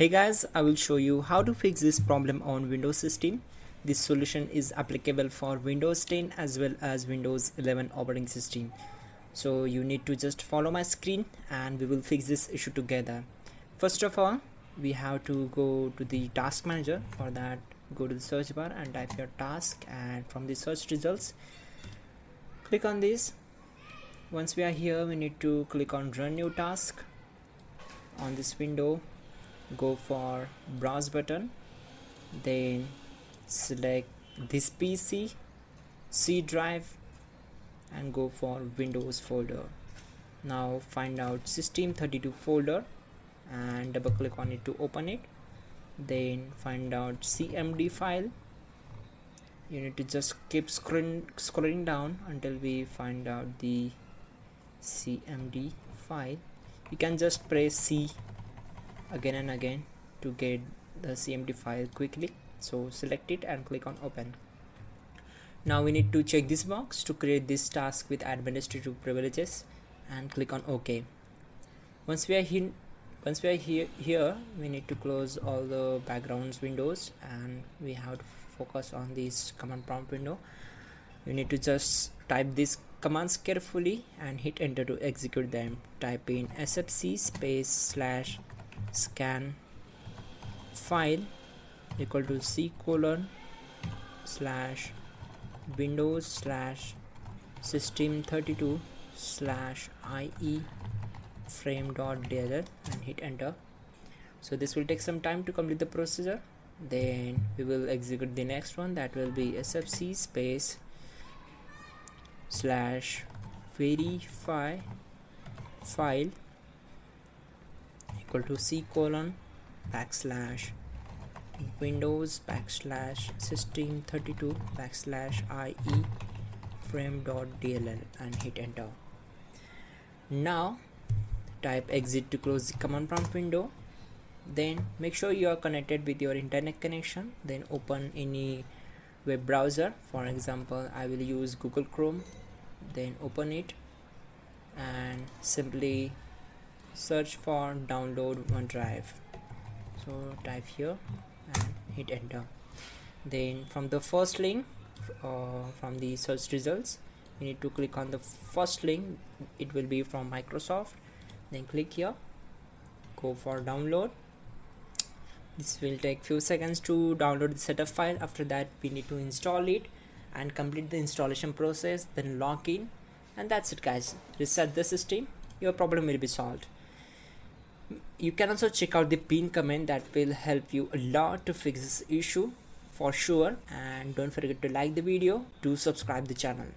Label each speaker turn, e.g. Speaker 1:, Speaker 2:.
Speaker 1: Hey guys, I will show you how to fix this problem on Windows system. This solution is applicable for Windows 10 as well as Windows 11 operating system. So you need to just follow my screen and we will fix this issue together. First of all, we have to go to the task manager. For that, go to the search bar and type your task, and from the search results, click on this. Once we are here, we need to click on run new task. On this window, go for browse button, then select this PC, C drive, and go for Windows folder. Now find out system32 folder and double click on it to open it. Then find out CMD file. You need to just keep scrolling down until we find out the CMD file. You can just press C again and again to get the CMD file quickly. So select it and click on open. Now we need to check this box to create this task with administrative privileges and click on OK. Once we are here, we need to close all the backgrounds windows and we have to focus on this command prompt window. You need to just type these commands carefully and hit enter to execute them. Type in sfc space / scan file equal to c:/windows/system32/ie frame.dll and hit enter. So this will take some time to complete the procedure. Then we will execute the next one, that will be sfc space/verify file equal to c:/windows/system32/ie frame.dll and hit enter. Now type exit to close the command prompt window. Then make sure you are connected with your internet connection. Then open any web browser. For example, I will use Google Chrome. Then open it and simply search for download OneDrive. So type here and hit enter. Then from the first link, from the search results, you need to click on the first link. It will be from Microsoft. Then click here, go for download. This will take few seconds to download the setup file. After that, we need to install it and complete the installation process, then log in, and that's it guys. Reset the system, your problem will be solved. You can also check out the pin command, that will help you a lot to fix this issue for sure. And don't forget to like the video, do subscribe the channel.